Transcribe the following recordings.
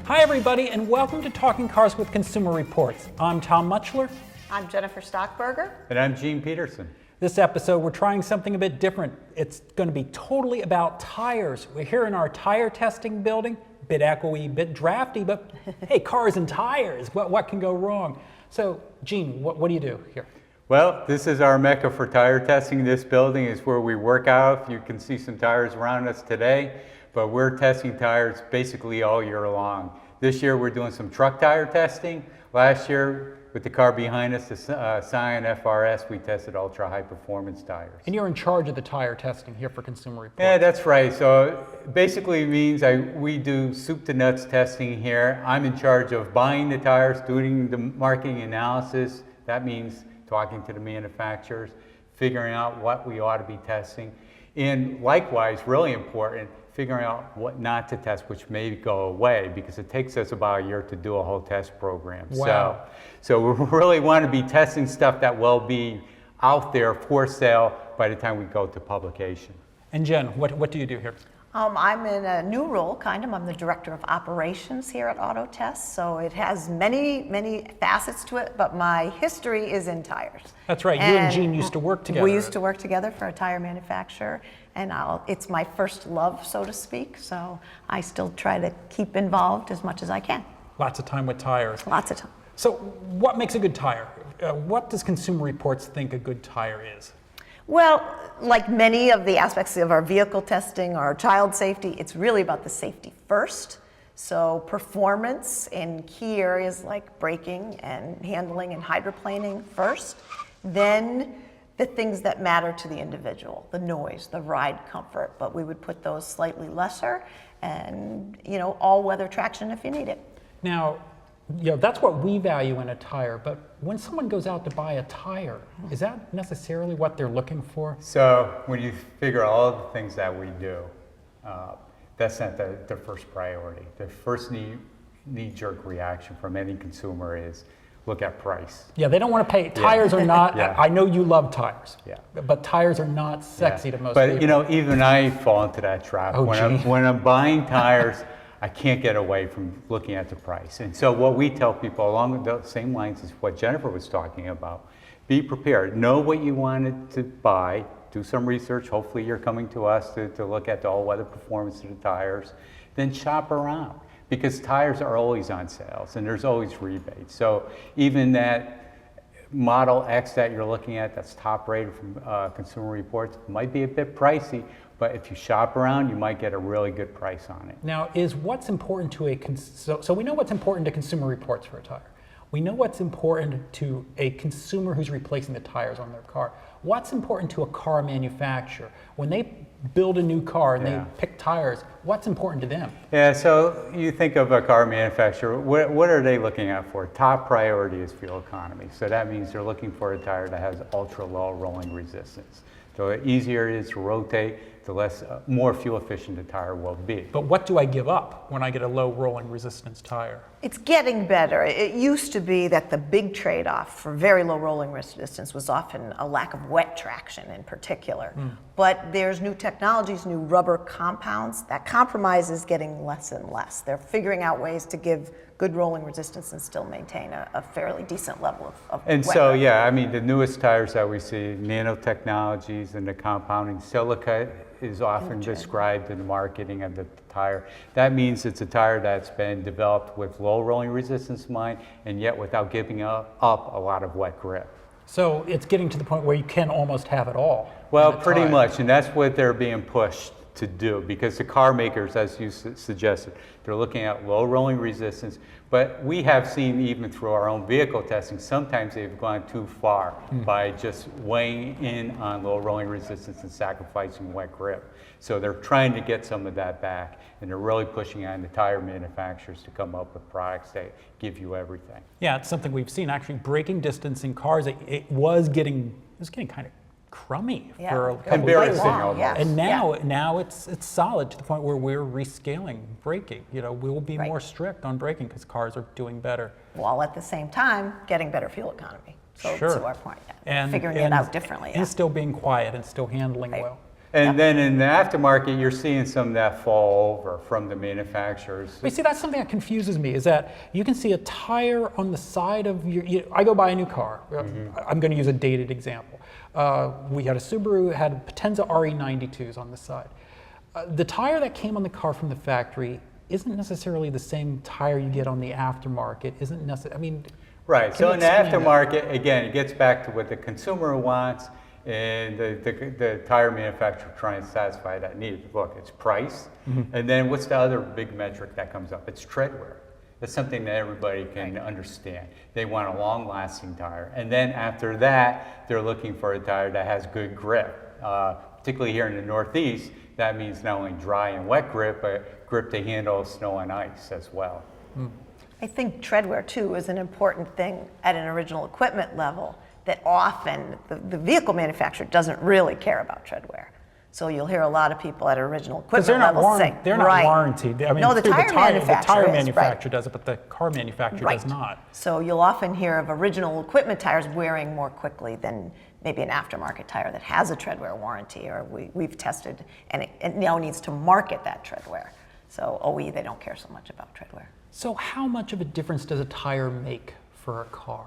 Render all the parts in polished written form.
Hi everybody, and welcome to Talking Cars with Consumer Reports. I'm Tom Muchler. I'm Jennifer Stockburger. And I'm Gene Peterson. This episode, we're trying something a bit different. It's going to be totally about tires. We're here in our tire testing building. Bit echoey, bit drafty, but hey, cars and tires, what can go wrong? So, Gene, what do you do here? Well, this is our mecca for tire testing. This building is where we work out. You can see some tires around us today, but we're testing tires basically all year long. This year we're doing some truck tire testing. Last year, with the car behind us, the Scion FRS, we tested ultra high performance tires. And you're in charge of the tire testing here for Consumer Reports. Yeah, that's right. So basically it means we do soup to nuts testing here. I'm in charge of buying the tires, doing the marketing analysis. That means talking to the manufacturers, figuring out what we ought to be testing. And likewise, really important, figuring out what not to test, which may go away, because it takes us about a year to do a whole test program. Wow. So we really want to be testing stuff that will be out there for sale by the time we go to publication. And Jen, what do you do here? I'm in a new role, I'm the Director of Operations here at Auto Test, so it has many facets to it, but my history is in tires. That's right, you and Gene used to work together. We used to work together for a tire manufacturer, and it's my first love, so to speak, so I still try to keep involved as much as I can. Lots of time with tires. Lots of time. So what makes a good tire? What does Consumer Reports think a good tire is? Well, like many of the aspects of our vehicle testing, our child safety, it's really about the safety first. So performance in key areas like braking and handling and hydroplaning first. Then the things that matter to the individual, the noise, the ride comfort, but we would put those slightly lesser, and all-weather traction if you need it. Now, that's what we value in a tire, but when someone goes out to buy a tire, is that necessarily what they're looking for? So when you figure all the things that we do, that's not the first priority. The first knee-jerk reaction from any consumer is look at price. Yeah, they don't want to pay. Tires are not, Yeah. I know you love tires, Yeah. but tires are not sexy to most but, people. even I fall into that trap. Oh, when I'm buying tires, I can't get away from looking at the price. And so what we tell people along the same lines is what Jennifer was talking about. Be prepared. Know what you wanted to buy. Do some research. Hopefully you're coming to us to look at the all-weather performance of the tires. Then shop around, because tires are always on sales and there's always rebates. So even that Model X that you're looking at that's top rated from Consumer Reports might be a bit pricey, but if you shop around, you might get a really good price on it. Now, is what's important to so we know what's important to Consumer Reports for a tire. We know what's important to a consumer who's replacing the tires on their car. What's important to a car manufacturer? When they build a new car and they pick tires, what's important to them? Yeah, so you think of a car manufacturer, what are they looking at for? Top priority is fuel economy. So that means they're looking for a tire that has ultra low rolling resistance. The easier it is to rotate, the more fuel efficient the tire will be. But what do I give up when I get a low rolling resistance tire? It's getting better. It used to be that the big trade-off for very low rolling resistance was often a lack of wet traction in particular. But there's new technologies, new rubber compounds. That compromise is getting less and less. They're figuring out ways to give good rolling resistance and still maintain a fairly decent level of And wet so, ride. the newest tires that we see, nanotechnologies and the compounding, silica is often described in the marketing of the tire. That means it's a tire that's been developed with low rolling resistance in mind, and yet without giving up a lot of wet grip. So it's getting to the point where you can almost have it all. Well, pretty much, and that's what they're being pushed to do, because the car makers, as you suggested, they're looking at low rolling resistance, but we have seen even through our own vehicle testing, sometimes they've gone too far by just weighing in on low rolling resistance and sacrificing wet grip. So they're trying to get some of that back, and they're really pushing on the tire manufacturers to come up with products that give you everything. Yeah, it's something we've seen. Actually, braking distance in cars, it was getting kind of crummy for a couple embarrassing of years. almost. And now it's solid to the point where we're rescaling braking. We will be more strict on braking because cars are doing better. While at the same time getting better fuel economy. So Sure. to our point, figuring it out differently. And still being quiet and still handling Right. well. And then in the aftermarket, you're seeing some of that fall over from the manufacturers. But see, that's something that confuses me, is that you can see a tire on the side of I go buy a new car. I'm going to use a dated example. We had a Subaru, had a Potenza RE92s on the side. The tire that came on the car from the factory isn't necessarily the same tire you get on the aftermarket, isn't necessarily, I mean. Right, can so you in the explain that? aftermarket, again, it gets back to what the consumer wants and the tire manufacturer trying to satisfy that need. Look, it's price, and then what's the other big metric that comes up? It's treadwear. That's something that everybody can understand. They want a long-lasting tire. And then after that, they're looking for a tire that has good grip. Particularly here in the Northeast, that means not only dry and wet grip, but grip to handle snow and ice as well. I think treadwear too is an important thing at an original equipment level that often the vehicle manufacturer doesn't really care about treadwear. So you'll hear a lot of people at original Because equipment level say, they're not right. warranted. I mean, No, the tire the manufacturer tire is, manufacturer right. does it, but the car manufacturer Right. does not. So you'll often hear of original equipment tires wearing more quickly than maybe an aftermarket tire that has a treadwear warranty, or we've tested and it now needs to market that treadwear. So OE, they don't care so much about treadwear. So how much of a difference does a tire make for a car?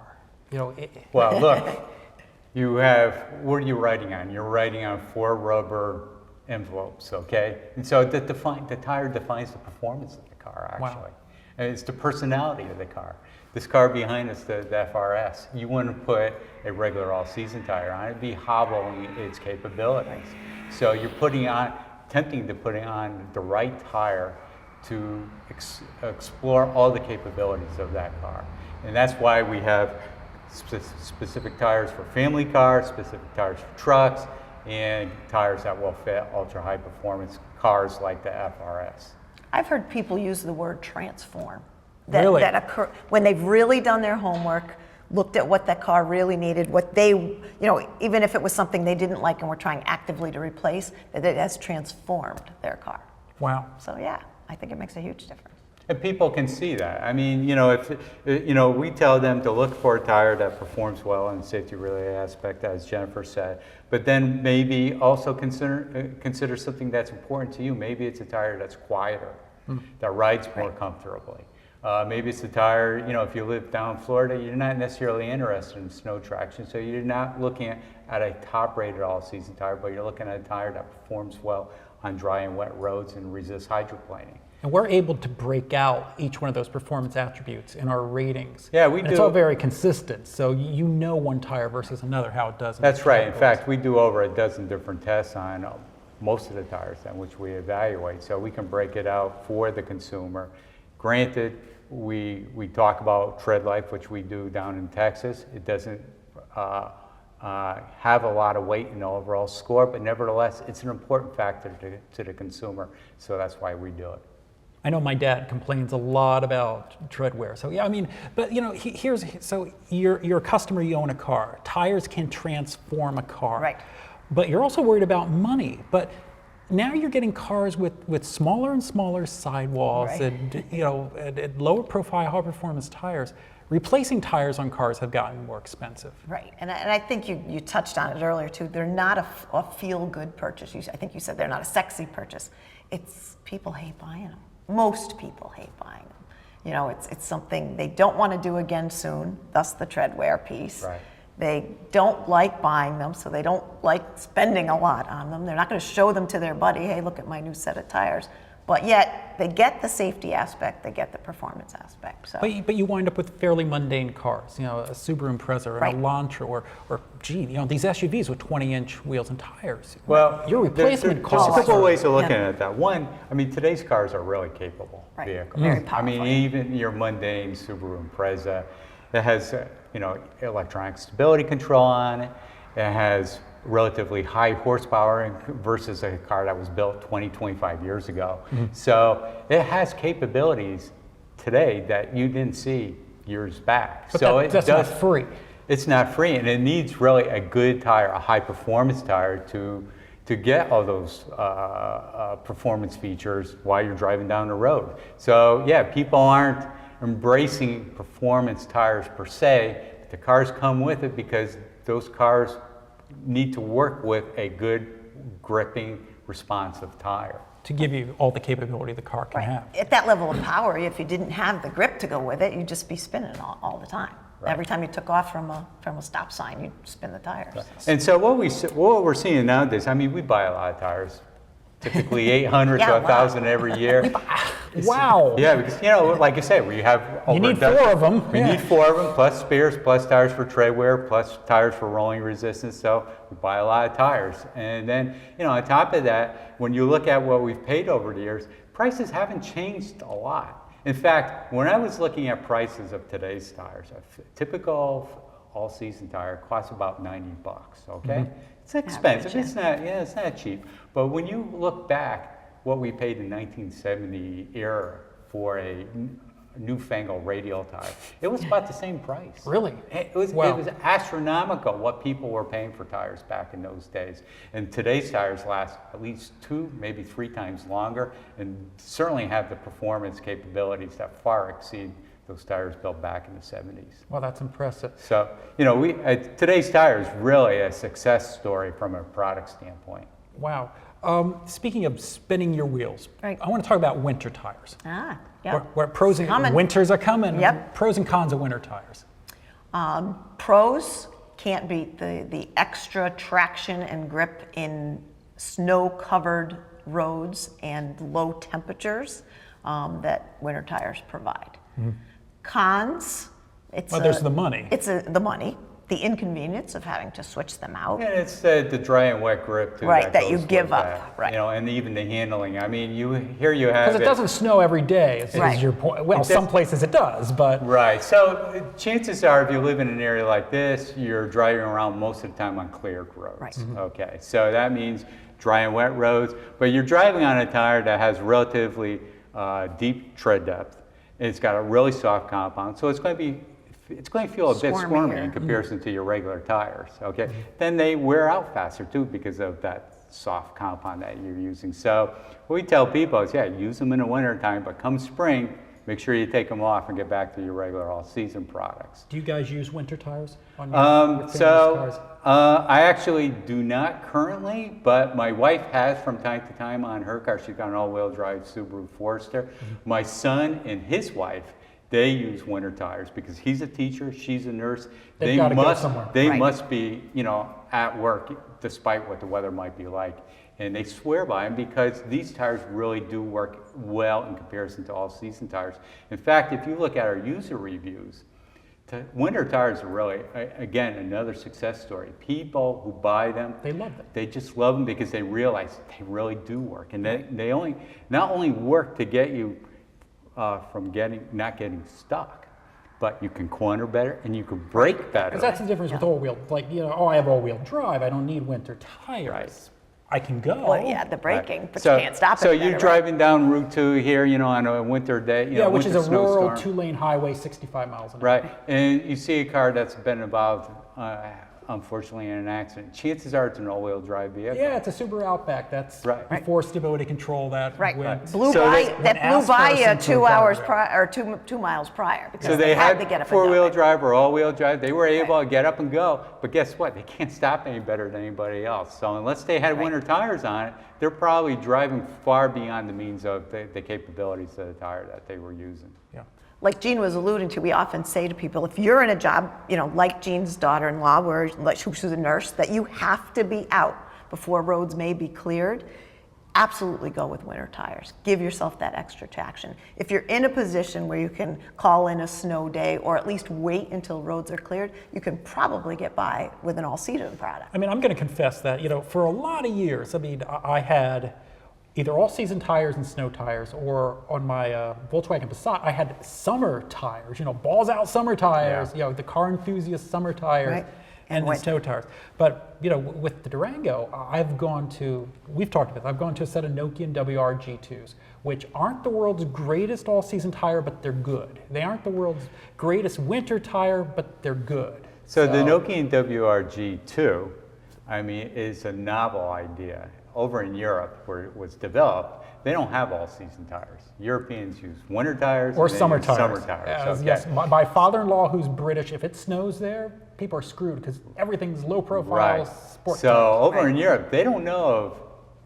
You know, Well, look, you have, what are you writing on? You're writing on 4 rubber envelopes, okay? And so the tire defines the performance of the car, actually. Wow. And it's the personality of the car. This car behind us, the FRS, you wouldn't put a regular all-season tire on, it'd be hobbling its capabilities. So you're attempting to put on the right tire to explore all the capabilities of that car. And that's why we have specific tires for family cars, specific tires for trucks, and tires that will fit ultra-high performance cars like the FRS. I've heard people use the word transform. Really? That occur when they've really done their homework, looked at what that car really needed, what they, even if it was something they didn't like and were trying actively to replace, that it has transformed their car. wow. So yeah, I think it makes a huge difference. And people can see that. I mean, if we tell them to look for a tire that performs well in the safety-related aspect, as Jennifer said, but then maybe also consider something that's important to you. Maybe it's a tire that's quieter, that rides more comfortably. Maybe it's a tire, if you live down in Florida, you're not necessarily interested in snow traction, so you're not looking at a top-rated all-season tire, but you're looking at a tire that performs well on dry and wet roads and resists hydroplaning. And we're able to break out each one of those performance attributes in our ratings. Yeah, we and do. It's all very consistent, so you know one tire versus another how it does. That's right. In fact, we do over a dozen different tests on most of the tires on which we evaluate, so we can break it out for the consumer. Granted, we talk about tread life, which we do down in Texas. It doesn't have a lot of weight in the overall score, but nevertheless, it's an important factor to the consumer, so that's why we do it. I know my dad complains a lot about treadwear. So yeah, I mean, but so you're a customer, you own a car. Tires can transform a car. Right. But you're also worried about money. But now you're getting cars with smaller and smaller sidewalls, Right. and lower profile, high performance tires. Replacing tires on cars have gotten more expensive. Right, and I think you touched on it earlier too. They're not a feel-good purchase. I think you said they're not a sexy purchase. It's people hate buying them. Most people hate buying them. It's something they don't want to do again soon, thus the treadwear piece. Right. They don't like buying them, so they don't like spending a lot on them. They're not going to show them to their buddy, hey, look at my new set of tires. But yet, they get the safety aspect, they get the performance aspect. So. But you wind up with fairly mundane cars, a Subaru Impreza or Right. an Elantra or these SUVs with 20-inch wheels and tires. Well, your replacement there's costs. a couple of ways of looking Yeah. at that. One, today's cars are really capable Right. vehicles. Very I mean, powerful. even your mundane Subaru Impreza that has, electronic stability control on it. It has relatively high horsepower versus a car that was built 20, 25 years ago. So it has capabilities today that you didn't see years back. But So that's not free. It's not free, and it needs really a good tire, a high-performance tire to get all those performance features while you're driving down the road. So yeah, people aren't embracing performance tires per se, but The cars come with it because those cars need to work with a good gripping, responsive tire. To give you all the capability the car can have. At that level of power, if you didn't have the grip to go with it, you'd just be spinning all the time. Right. Every time you took off from a stop sign, you'd spin the tires. And so what we're seeing nowadays, I mean, we buy a lot of tires, typically 800 Yeah, to a lot. 1,000 every year. Wow. Yeah, because, you know, like you said, we have over You need a dozen. 4 of them. We need 4 of them, plus spares, plus tires for treadwear, plus tires for rolling resistance. So we buy a lot of tires. And then, you know, on top of that, when you look at what we've paid over the years, prices haven't changed a lot. In fact, when I was looking at prices of today's tires, a typical all-season tire costs about $90, okay? It's expensive. Average, It's not, yeah, it's not cheap. But when you look back, what we paid in 1970 era for a newfangled radial tire, it was about the same price. Really? It was astronomical what people were paying for tires back in those days. And today's tires last at least 2, maybe 3 times longer, and certainly have the performance capabilities that far exceed those tires built back in the 70s. Well, that's impressive. So, you know, today's tire is really a success story from a product standpoint. Wow. Speaking of spinning your wheels, Right. I want to talk about winter tires. Yeah. Where pros and Coming. winters are coming. Yep. Pros and cons of winter tires. Pros can't beat the extra traction and grip in snow-covered roads and low temperatures that winter tires provide. Cons, Well, there's the money. It's the money, the inconvenience of having to switch them out. And it's the dry and wet grip too. Right, that you goes give with up, that, right. You know, and even the handling. I mean, you have Because it doesn't snow every day, is Right. your point. Well, It some does- places it does, but Right. So chances are, if you live in an area like this, you're driving around most of the time on cleared roads. Right. Okay. So that means dry and wet roads, but you're driving on a tire that has relatively deep tread depth. It's got a really soft compound, so it's going to feel a bit squirmy in Squirmier. comparison to your regular tires. Okay. Then they wear out faster too because of that soft compound that you're using. So what we tell people is, yeah, use them in the winter time, but come spring, make sure you take them off and get back to your regular all-season products. do you guys use winter tires on your family's cars? I actually do not currently, but my wife has from time to time on her car. She's got an all-wheel drive Subaru Forester. My son and his wife, they use winter tires because he's a teacher, she's a nurse. They've gotta go somewhere. They Right. must be, you know, at work despite what the weather might be like. And they swear by them because these tires really do work well in comparison to all-season tires. In fact, if you look at our user reviews, winter tires are really, again, another success story. People who buy them, They love them. they just love them because they realize they really do work. And they not only work to get you from not getting stuck, but you can corner better and you can brake better. Because that's the difference with all-wheel. Like, you know, oh, I have all-wheel drive. I don't need winter tires. Right. I can go. Well, yeah, the braking, Right. but So- you can't stop it. So no you're matter what. driving down Route 2 here, you know, on a winter day, you Yeah, know, which is a winter rural snowstorm. 2-lane highway, 65 miles an hour. Right, and you see a car that's been involved, unfortunately, in an accident. Chances are it's an all-wheel drive vehicle. Yeah, it's a Subaru Outback. That's Right. before stability control. That Right. went. Blew So by, they- that When blew asked by for you some 2 sort of hours guardrail. prior, or 2 miles prior, because So they had to get up and four-wheel go. drive or all-wheel drive. They were able to get up and go, but guess what? They can't stop any better than anybody else. So unless they had Right. winter tires on it, they're probably driving far beyond the means of the capabilities of the tire that they were using. Yeah. Like Jean was alluding to, we often say to people, if you're in a job, you know, like Jean's daughter-in-law, where like she's a nurse, that you have to be out before roads may be cleared, absolutely go with winter tires. Give yourself that extra traction. If you're in a position where you can call in a snow day or at least wait until roads are cleared, you can probably get by with an all-season product. I mean, I'm going to confess that, you know, for a lot of years, I mean, I had either all-season tires and snow tires, or on my Volkswagen Passat, I had summer tires, you know, balls-out summer tires, Yeah. you know, the car enthusiast summer tires, Right. and the winter. snow tires. But, you know, with the Durango, we've talked about it, I've gone to a set of Nokian WRG2s, which aren't the world's greatest all-season tire, but they're good. They aren't the world's greatest winter tire, but they're good. So the Nokian WRG2, I mean, is a novel idea. Over in Europe, where it was developed, they don't have all-season tires. Europeans use winter tires Or and they summer use tires. summer tires. Okay. Yes, my father-in-law, who's British, if it snows there, people are screwed because everything's low profile sport So tires. over in Europe, they don't know of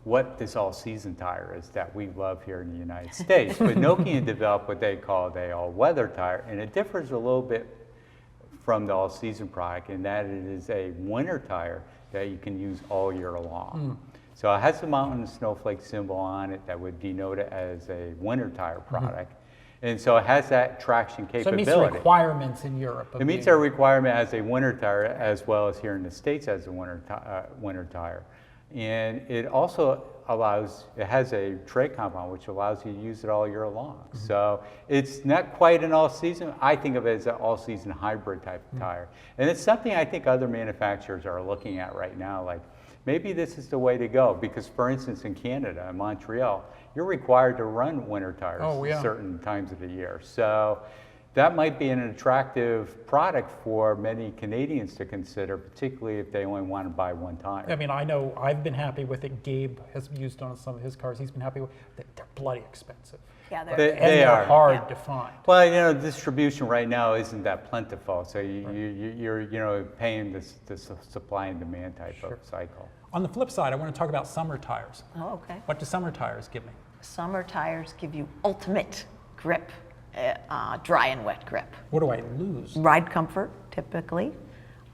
what this all-season tire is that we love here in the United States. But Nokian developed what they call the all-weather tire, and it differs a little bit from the all-season product in that it is a winter tire that you can use all year long. So it has the mountain and snowflake symbol on it that would denote it as a winter tire product. And so it has that traction So it capability. meets the requirements in Europe. of It meets being- our requirement as a winter tire as well as here in the States as a winter tire. And it also allows, it has a tread compound which allows you to use it all year long. So it's not quite an all-season. I think of it as an all-season hybrid type of tire. And it's something I think other manufacturers are looking at right now. Like, maybe this is the way to go because, for instance, in Canada, in Montreal, you're required to run winter tires certain times of the year. So that might be an attractive product for many Canadians to consider, particularly if they only want to buy one tire. I mean, I know I've been happy with it. Gabe has used on some of his cars. He's been happy with it. They're bloody expensive. Yeah, And They they're are. hard to find. Well, you know, distribution right now isn't that plentiful, so you're paying this supply and demand type of cycle. On the flip side, I want to talk about summer tires. Oh, okay. What do summer tires give me? Summer tires give you ultimate grip, dry and wet grip. What do I lose? Ride comfort, typically,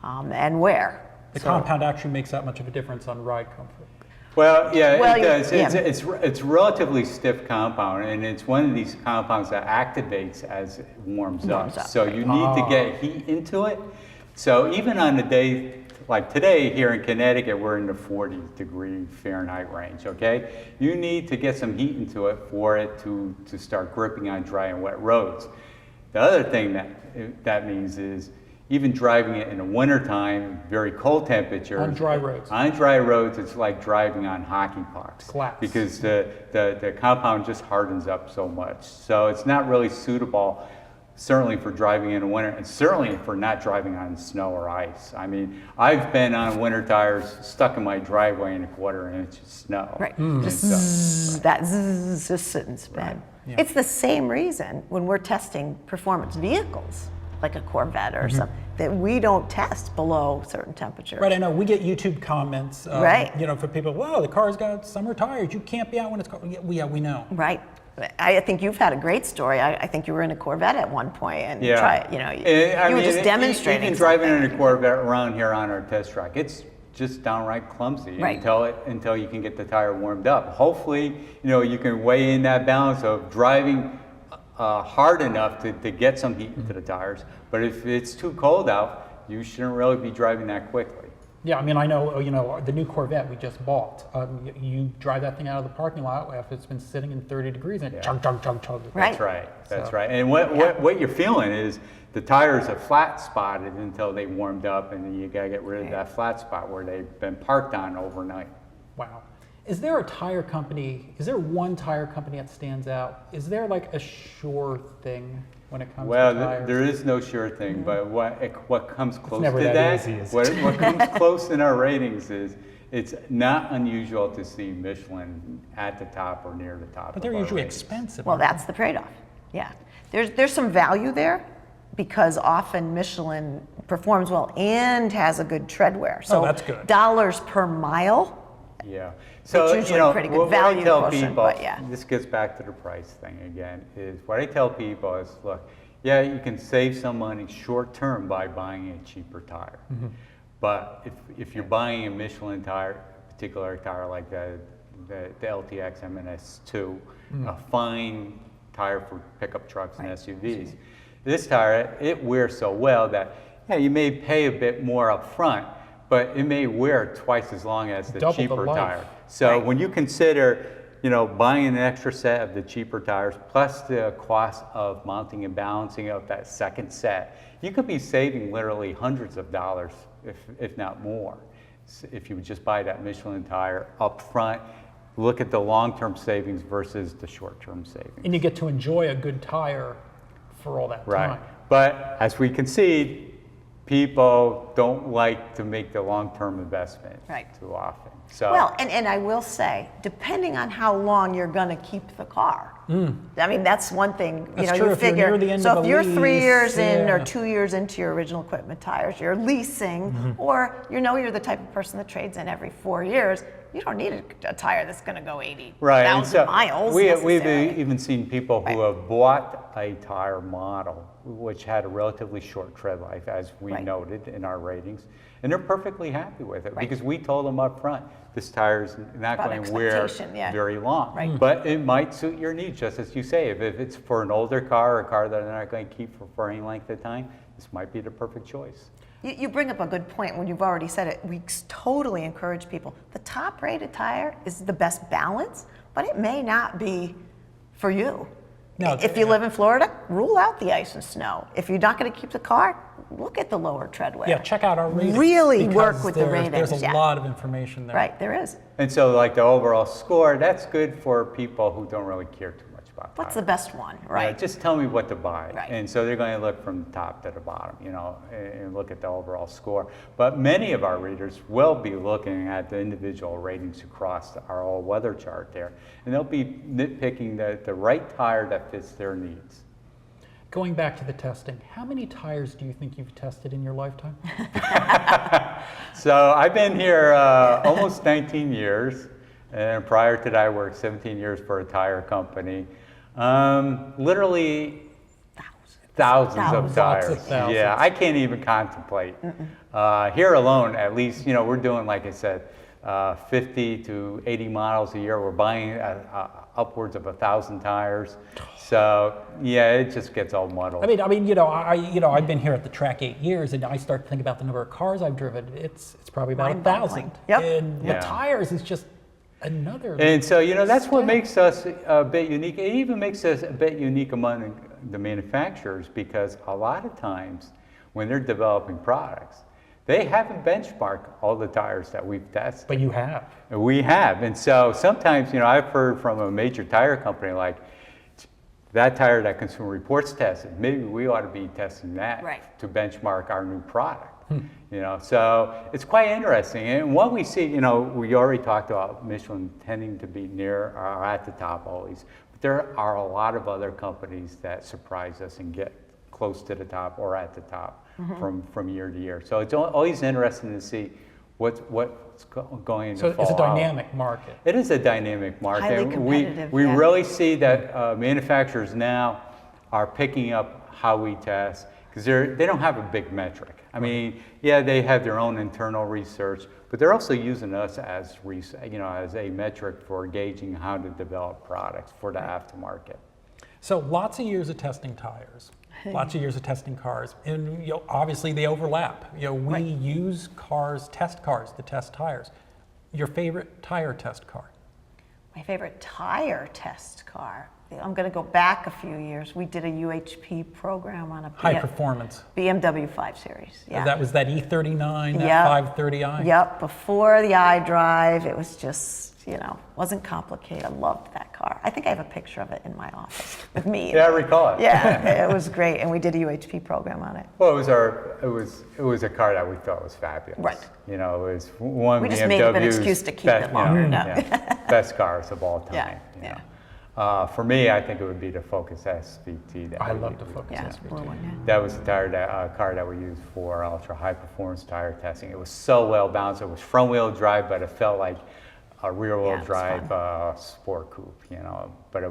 and wear. The compound actually makes that much of a difference on ride comfort. Well, yeah, Well, it does. yeah. It's relatively stiff compound, and it's one of these compounds that activates as it warms up. So you need to get heat into it. So even on a day like today here in Connecticut, we're in the 40-degree Fahrenheit range, okay? You need to get some heat into it for it to start gripping on dry and wet roads. The other thing that means is even driving it in the wintertime, very cold temperatures. On dry roads. On dry roads, it's like driving on hockey pucks. Collapse. Because the compound just hardens up so much. So it's not really suitable, certainly for driving in the winter, and certainly for not driving on snow or ice. I mean, I've been on winter tires stuck in my driveway in a quarter-inch of snow. Right. And Just so- zzz, that zzz, just sit and spin. Yeah. It's the same reason when we're testing performance vehicles, like a Corvette or something, that we don't test below certain temperatures. Right, I know. We get YouTube comments, Right. you know, for people, wow, the car's got summer tires. You can't be out when it's cold. Yeah, we know. Right. I think you've had a great story. I think you were in a Corvette at one point and you were just demonstrating. Even driving in a Corvette around here on our test track, it's just downright clumsy Right. until you can get the tire warmed up. Hopefully, you can weigh in that balance of driving hard enough to get some heat into the tires. But if it's too cold out, you shouldn't really be driving that quickly. Yeah, I mean, I know, the new Corvette we just bought. You drive that thing out of the parking lot after it's been sitting in 30 degrees and chug, chug, chug, chug. Right. That's right. That's So- right. And what you're feeling is the tires are flat spotted until they warmed up, and then you gotta get rid of that flat spot where they've been parked on overnight. Wow. Is there a tire company, is there one tire company that stands out? Is there like a sure thing when it comes to tires? There is no sure thing, but what comes close never to that that, easy, is it? what comes close in our ratings is it's not unusual to see Michelin at the top or near the top. But they're of our usually ratings. expensive. Well, aren't they? that's the trade-off. Yeah. There's some value there because often Michelin performs well and has a good treadwear. So that's good. dollars per mile. Yeah. So, It's usually pretty good what value I tell quotient, people, but yeah. this gets back to the price thing again, is what I tell people is, look, yeah, you can save some money short term by buying a cheaper tire. But if you're buying a Michelin tire, particular tire like the LTX MNS2, a fine tire for pickup trucks and SUVs, this tire, it wears so well that, yeah, you may pay a bit more up front, but it may wear twice as long as the Double the cheaper life. tire. So when you consider, buying an extra set of the cheaper tires plus the cost of mounting and balancing of that second set, you could be saving literally hundreds of dollars, if not more, if you would just buy that Michelin tire up front. Look at the long-term savings versus the short-term savings. And you get to enjoy a good tire for all that Right. time. But as we concede, people don't like to make the long-term investment Right. too often. So, Well, and I will say, depending on how long you're going to keep the car. I mean, that's one thing. That's you know, true. you If you're figure. near the end so of if a you're 3 years lease, in or yeah. 2 years into your original equipment tires, you're leasing, or you're the type of person that trades in every 4 years. You don't need a tire that's going to go 80,000 right. And so miles. we've necessarily. even seen people who Right. have bought a tire model which had a relatively short tread life, as we Right. noted in our ratings, and they're perfectly happy with it Right. because we told them up front, this tire is not About going to wear expectation, yeah. very long. Right. But it might suit your needs, just as you say. If it's for an older car, or a car that they're not going to keep for any length of time, this might be the perfect choice. You bring up a good point when you've already said it. We totally encourage people. The top rated tire is the best balance, but it may not be for you. No, If you live in Florida, rule out the ice and snow. If you're not going to keep the car, look at the lower treadwear. Yeah, check out our ratings. Really because work with the there's ratings, a yeah. lot of information there. Right, there is. And so like the overall score, that's good for people who don't really care too much about What's tires. the best one, Yeah, right? just tell me what to buy. Right. And so they're going to look from the top to the bottom, and look at the overall score. But many of our readers will be looking at the individual ratings across our all-weather chart there. And they'll be nitpicking the right tire that fits their needs. Going back to the testing, how many tires do you think you've tested in your lifetime? So I've been here almost 19 years. And prior to that, I worked 17 years for a tire company. Literally thousands of Thousands. tires. Lots of thousands. Yeah, I can't even contemplate. Here alone, at least, we're doing, like I said, 50 to 80 models a year. We're buying upwards of 1,000 tires. So yeah, it just gets all muddled. I mean, I've been here at the track 8 years, and I start to think about the number of cars I've driven. It's probably about Mind-boggling. 1,000. Yep. And Yeah. the tires is just another. And so, that's what step. makes us a bit unique. It even makes us a bit unique among the manufacturers, because a lot of times when they're developing products, they haven't benchmarked all the tires that we've tested. But you have. We have. And so sometimes, I've heard from a major tire company like, that tire that Consumer Reports tested, maybe we ought to be testing that Right. to benchmark our new product. So it's quite interesting. And what we see, we already talked about Michelin tending to be near or at the top always, but there are a lot of other companies that surprise us and get close to the top or at the top from year to year. So it's always interesting to see what's going to So fall it's a out. dynamic market. It is a dynamic market. Highly competitive, We yeah. really see that manufacturers now are picking up how we test, because they don't have a big metric. I mean, yeah, they have their own internal research, but they're also using us as as a metric for gauging how to develop products for the aftermarket. So lots of years of testing tires, lots of years of testing cars, and obviously they overlap. We Right. use test cars to test tires. Your favorite tire test car? My favorite tire test car. I'm going to go back a few years. We did a UHP program on a High performance. BMW 5 Series. Yeah. That was that E39, that Yep. 530i. Yep. Before the iDrive, it was just, wasn't complicated. I loved that car. I think I have a picture of it in my office with me. Yeah, I recall it. Yeah, it was great, and we did a UHP program on it. Well, it was a car that we thought was fabulous. Right. It was one We of just made up an BMW's excuse to keep best, it longer, no. best cars of all time. Yeah, you yeah. know. For me, I think it would be the Focus SVT. I love the Focus Yeah, SVT. blue one, yeah. That was the car that we used for ultra high performance tire testing. It was so well balanced. It was front wheel drive, but it felt like a rear wheel Yeah, it was drive sport coupe, But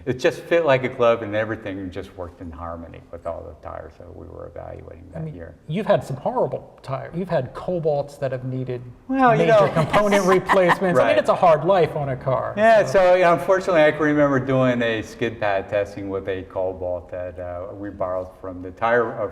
it just fit like a glove, and everything just worked in harmony with all the tires that we were evaluating that year. You've had some horrible tires. You've had cobalts that have needed Well, major component replacements. I Right. mean, it's a hard life on a car. Yeah, so unfortunately, I can remember doing a skid pad testing with a Cobalt that we borrowed from the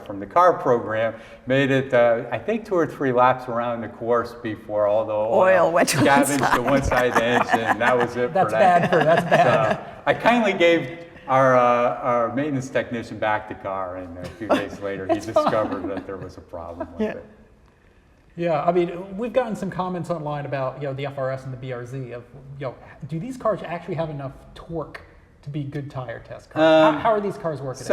from the car program. Made it, I think, 2 or 3 laps around the course before all the Oil went to one scavenged side. to one side of the engine, and that was it That's for that. that's bad. So I kindly gave our maintenance technician back the car, and a few days later, he discovered that there was a problem with it. Yeah, I mean, we've gotten some comments online about the FRS and the BRZ of do these cars actually have enough torque to be good tire test cars? How are these cars working?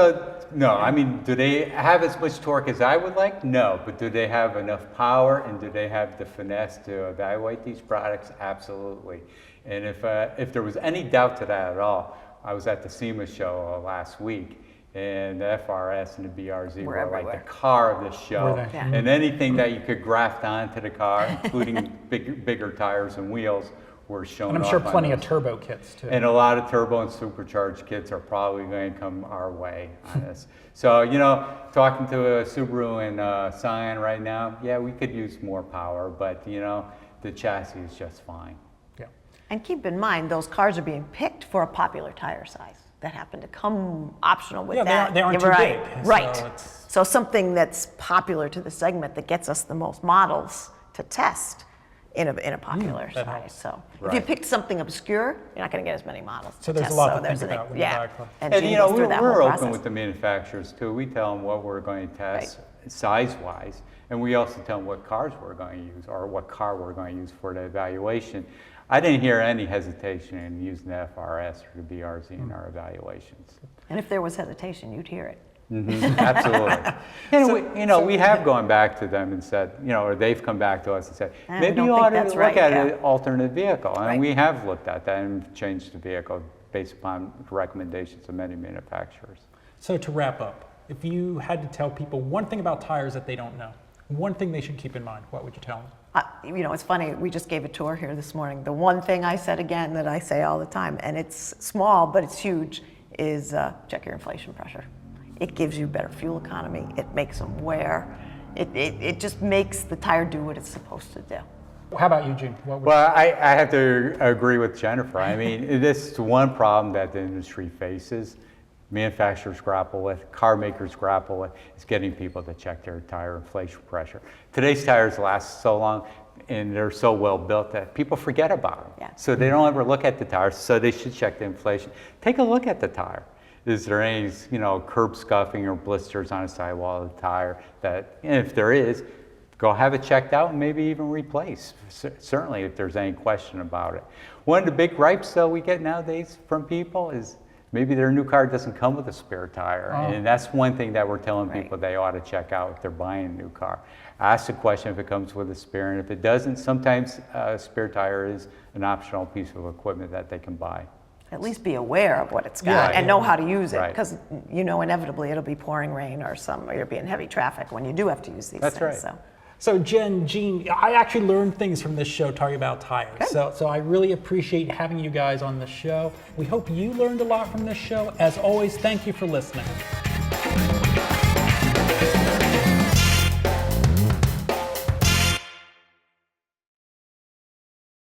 No, I mean, do they have as much torque as I would like? No, but do they have enough power and do they have the finesse to evaluate these products? Absolutely. And if there was any doubt to that at all, I was at the SEMA show last week, and the FRS and the BRZ were like the car of the show. Yeah. And anything that you could graft onto the car, including bigger tires and wheels, were shown And I'm off sure on plenty those. of turbo kits too. And a lot of turbo and supercharged kits are probably going to come our way on this. So, you know, talking to a Subaru and Scion right now, yeah, we could use more power, but, you know, the chassis is just fine. Yeah. And keep in mind, those cars are being picked for a popular tire size that happen to come optional with Yeah, that. they aren't too right. big, Right. so it's- So something that's popular to the segment that gets us the most models to test in a popular that size. helps. So if you Right. picked something obscure, you're not going to get as many models. So to there's a test. lot to there's think an- about when you buy a car. And And Gene you know, goes through that whole we're open process. with the manufacturers too. We tell them what we're going to test size-wise, and we also tell them what cars we're going to use or what car we're going to use for the evaluation. I didn't hear any hesitation in using the FRS or the BRZ in our evaluations. And if there was hesitation, you'd hear it. Absolutely. And we have gone back to them and said, you know, or they've come back to us and said, I maybe don't you think ought to that's look right, at yeah. an alternate vehicle. And Right. we have looked at that and changed the vehicle based upon recommendations of many manufacturers. So to wrap up, if you had to tell people one thing about tires that they don't know, one thing they should keep in mind, what would you tell them? You know, it's funny, we just gave a tour here this morning. The one thing I said again that I say all the time, and it's small, but it's huge, is check your inflation pressure. It gives you better fuel economy. It makes them wear. It just makes the tire do what it's supposed to do. How about you, Gene? What would Well, I have to agree with Jennifer. I mean, this is one problem that the industry faces. Manufacturers grapple with, car makers grapple with, is getting people to check their tire inflation pressure. Today's tires last so long and they're so well built that people forget about them. Yeah. So they don't ever look at the tires, so they should check the inflation. Take a look at the tire. Is there any, you know, curb scuffing or blisters on the sidewall of the tire that, and if there is, go have it checked out and maybe even replace, certainly if there's any question about it. One of the big gripes though we get nowadays from people is maybe their new car doesn't come with a spare tire. And that's one thing that we're telling people they ought to check out if they're buying a new car. Ask the question if it comes with a spare, and if it doesn't, sometimes a spare tire is an optional piece of equipment that they can buy. At least be aware of what it's got Yeah, and know how to use it, right. because you know inevitably it'll be pouring rain or you'll be in heavy traffic when you do have to use these That's things. right. So Jen, Gene, I actually learned things from this show talking about tires. So I really appreciate having you guys on the show. We hope you learned a lot from this show. As always, thank you for listening.